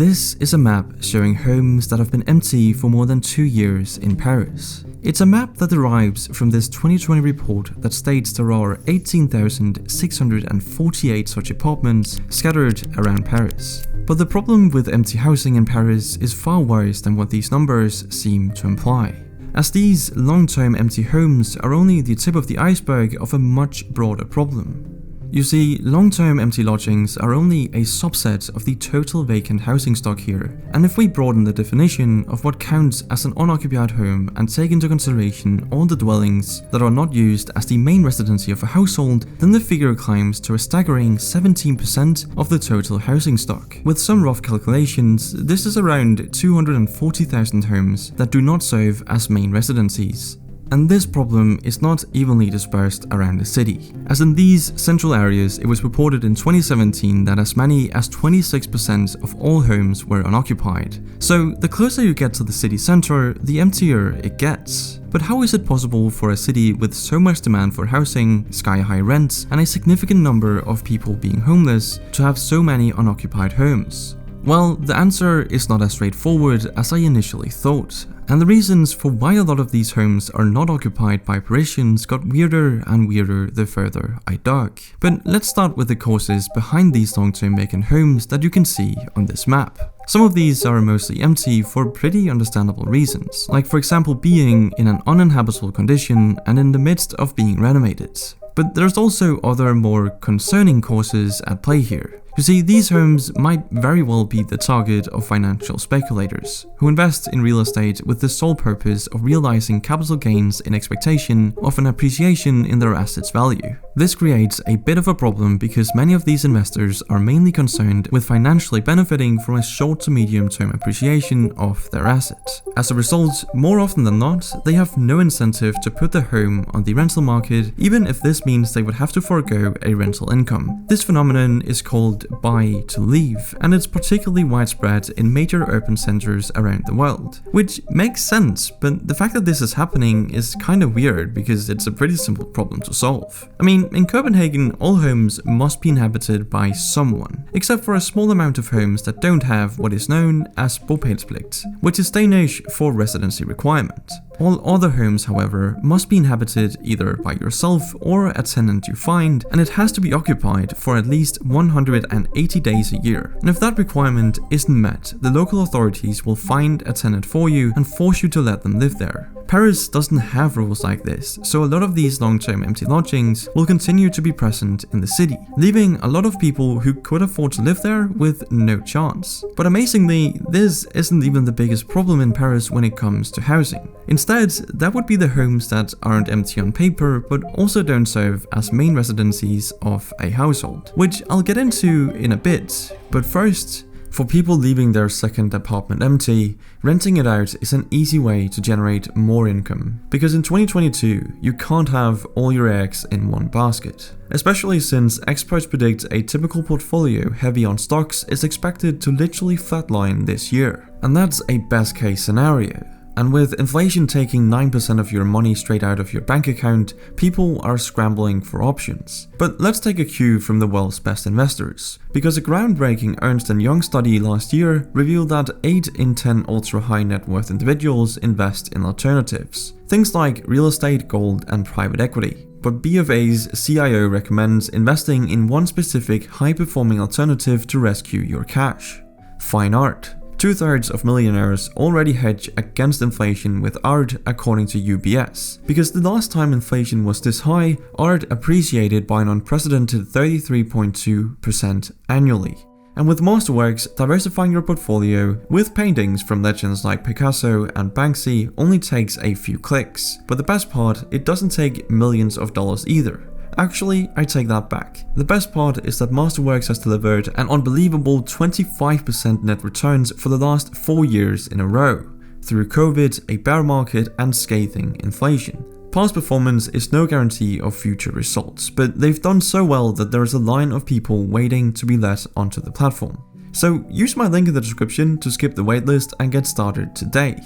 This is a map showing homes that have been empty for more than 2 years in Paris. It's a map that derives from this 2020 report that states there are 18,648 such apartments scattered around Paris. But the problem with empty housing in Paris is far worse than what these numbers seem to imply, as these long-term empty homes are only the tip of the iceberg of a much broader problem. You see, long-term empty lodgings are only a subset of the total vacant housing stock here, and if we broaden the definition of what counts as an unoccupied home and take into consideration all the dwellings that are not used as the main residency of a household, then the figure climbs to a staggering 17% of the total housing stock. With some rough calculations, this is around 240,000 homes that do not serve as main residencies. And this problem is not evenly dispersed around the city, as in these central areas it was reported in 2017 that as many as 26% of all homes were unoccupied. So the closer you get to the city center, the emptier it gets. But how is it possible for a city with so much demand for housing, sky-high rents, and a significant number of people being homeless to have so many unoccupied homes? Well, the answer is not as straightforward as I initially thought, and the reasons for why a lot of these homes are not occupied by Parisians got weirder and weirder the further I dug. But let's start with the causes behind these long-term vacant homes that you can see on this map. Some of these are mostly empty for pretty understandable reasons, like for example being in an uninhabitable condition and in the midst of being renovated. But there's also other more concerning causes at play here. You see, these homes might very well be the target of financial speculators, who invest in real estate with the sole purpose of realizing capital gains in expectation of an appreciation in their assets' value. This creates a bit of a problem because many of these investors are mainly concerned with financially benefiting from a short to medium term appreciation of their asset. As a result, more often than not, they have no incentive to put their home on the rental market, even if this means they would have to forego a rental income. This phenomenon is called buy to leave, and it's particularly widespread in major urban centers around the world. Which makes sense, but the fact that this is happening is kind of weird because it's a pretty simple problem to solve. I mean, in Copenhagen, all homes must be inhabited by someone, except for a small amount of homes that don't have what is known as bopælsplikt, which is Danish for residency requirement. All other homes, however, must be inhabited either by yourself or a tenant you find, and it has to be occupied for at least 180 days a year. And if that requirement isn't met, the local authorities will find a tenant for you and force you to let them live there. Paris doesn't have rules like this, so a lot of these long-term empty lodgings will continue to be present in the city, leaving a lot of people who could afford to live there with no chance. But amazingly, this isn't even the biggest problem in Paris when it comes to housing. Instead, that would be the homes that aren't empty on paper but also don't serve as main residencies of a household, which I'll get into in a bit. But first, for people leaving their second apartment empty, renting it out is an easy way to generate more income. Because in 2022, you can't have all your eggs in one basket. Especially since experts predict a typical portfolio heavy on stocks is expected to literally flatline this year. And that's a best case scenario. And with inflation taking 9% of your money straight out of your bank account, people are scrambling for options. But let's take a cue from the world's best investors, because a groundbreaking Ernst & Young study last year revealed that 8 in 10 ultra-high net worth individuals invest in alternatives, things like real estate, gold, and private equity. But B of A's CIO recommends investing in one specific high-performing alternative to rescue your cash: fine art. 2/3 of millionaires already hedge against inflation with art, according to UBS. Because the last time inflation was this high, art appreciated by an unprecedented 33.2% annually. And with Masterworks, diversifying your portfolio with paintings from legends like Picasso and Banksy only takes a few clicks. But the best part, it doesn't take millions of dollars either. Actually, I take that back. The best part is that Masterworks has delivered an unbelievable 25% net returns for the last 4 years in a row, through COVID, a bear market, and scathing inflation. Past performance is no guarantee of future results, but they've done so well that there is a line of people waiting to be let onto the platform. So use my link in the description to skip the waitlist and get started today.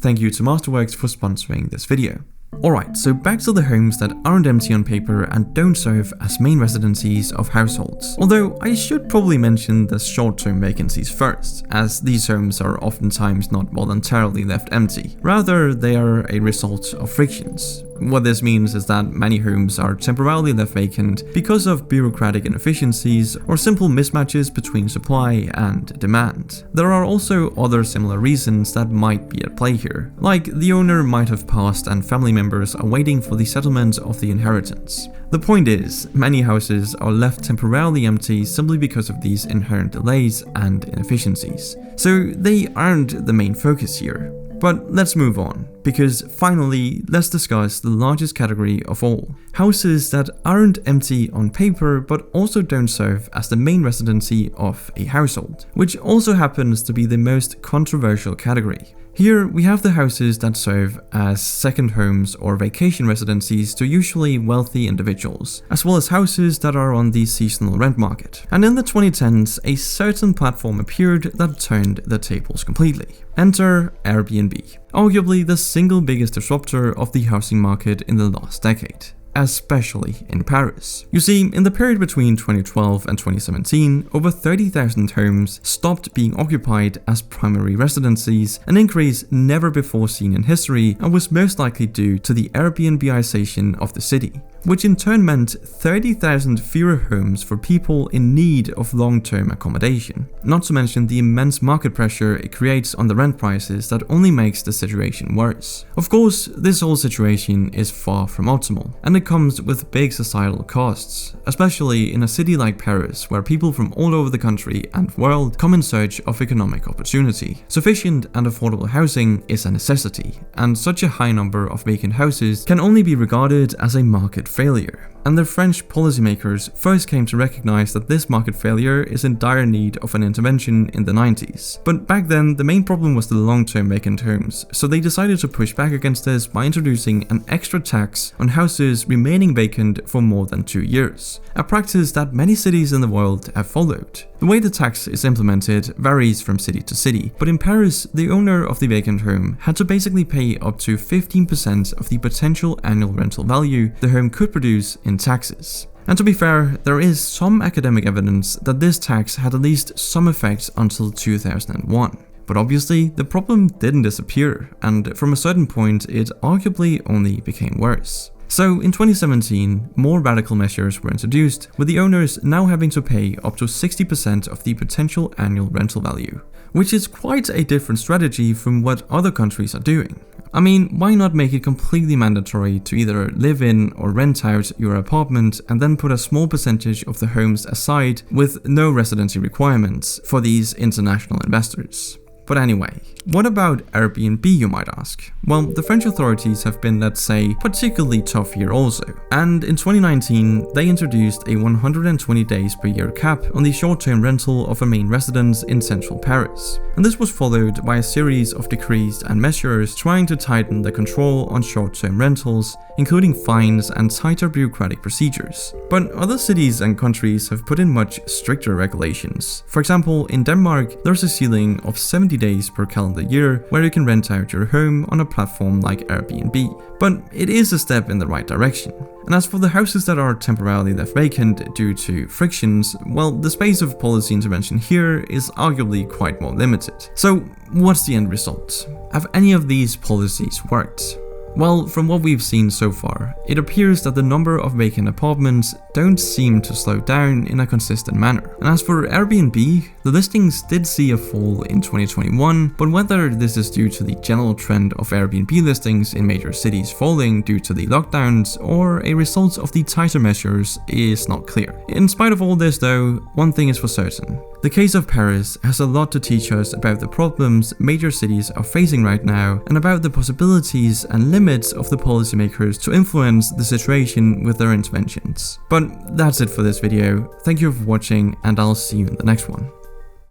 Thank you to Masterworks for sponsoring this video. Alright, so back to the homes that aren't empty on paper and don't serve as main residencies of households. Although I should probably mention the short-term vacancies first, as these homes are oftentimes not voluntarily left empty. Rather, they are a result of frictions. What this means is that many homes are temporarily left vacant because of bureaucratic inefficiencies or simple mismatches between supply and demand. There are also other similar reasons that might be at play here, like the owner might have passed and family members are waiting for the settlement of the inheritance. The point is, many houses are left temporarily empty simply because of these inherent delays and inefficiencies. So they aren't the main focus here. But let's move on, because finally, let's discuss the largest category of all. Houses that aren't empty on paper but also don't serve as the main residency of a household, which also happens to be the most controversial category. Here we have the houses that serve as second homes or vacation residencies to usually wealthy individuals, as well as houses that are on the seasonal rent market. And in the 2010s, a certain platform appeared that turned the tables completely. Enter Airbnb, arguably the single biggest disruptor of the housing market in the last decade, especially in Paris. You see, in the period between 2012 and 2017, over 30,000 homes stopped being occupied as primary residencies, an increase never before seen in history and was most likely due to the Airbnbization of the city, which in turn meant 30,000 fewer homes for people in need of long-term accommodation, not to mention the immense market pressure it creates on the rent prices that only makes the situation worse. Of course, this whole situation is far from optimal, and it comes with big societal costs, especially in a city like Paris where people from all over the country and world come in search of economic opportunity. Sufficient and affordable housing is a necessity, and such a high number of vacant houses can only be regarded as a market failure. And the French policymakers first came to recognize that this market failure is in dire need of an intervention in the 90s. But back then, the main problem was the long-term vacant homes, so they decided to push back against this by introducing an extra tax on houses remaining vacant for more than 2 years, a practice that many cities in the world have followed. The way the tax is implemented varies from city to city, but in Paris, the owner of the vacant home had to basically pay up to 15% of the potential annual rental value the home could produce in taxes. And to be fair, there is some academic evidence that this tax had at least some effect until 2001. But obviously, the problem didn't disappear, and from a certain point, it arguably only became worse. So in 2017, more radical measures were introduced, with the owners now having to pay up to 60% of the potential annual rental value, which is quite a different strategy from what other countries are doing. I mean, why not make it completely mandatory to either live in or rent out your apartment and then put a small percentage of the homes aside with no residency requirements for these international investors? But anyway, what about Airbnb, you might ask? Well, the French authorities have been, let's say, particularly tough here also. And in 2019, they introduced a 120 days per year cap on the short-term rental of a main residence in central Paris. And this was followed by a series of decrees and measures trying to tighten the control on short-term rentals, including fines and tighter bureaucratic procedures. But other cities and countries have put in much stricter regulations. For example, in Denmark, there's a ceiling of 70 days per calendar year where you can rent out your home on a platform like Airbnb. But it is a step in the right direction. And as for the houses that are temporarily left vacant due to frictions, well, the space of policy intervention here is arguably quite more limited. So what's the end result? Have any of these policies worked? Well, from what we've seen so far, it appears that the number of vacant apartments don't seem to slow down in a consistent manner. And as for Airbnb, the listings did see a fall in 2021, but whether this is due to the general trend of Airbnb listings in major cities falling due to the lockdowns or a result of the tighter measures is not clear. In spite of all this though, one thing is for certain. The case of Paris has a lot to teach us about the problems major cities are facing right now and about the possibilities and limits of the policymakers to influence the situation with their interventions. But that's it for this video. Thank you for watching and I'll see you in the next one.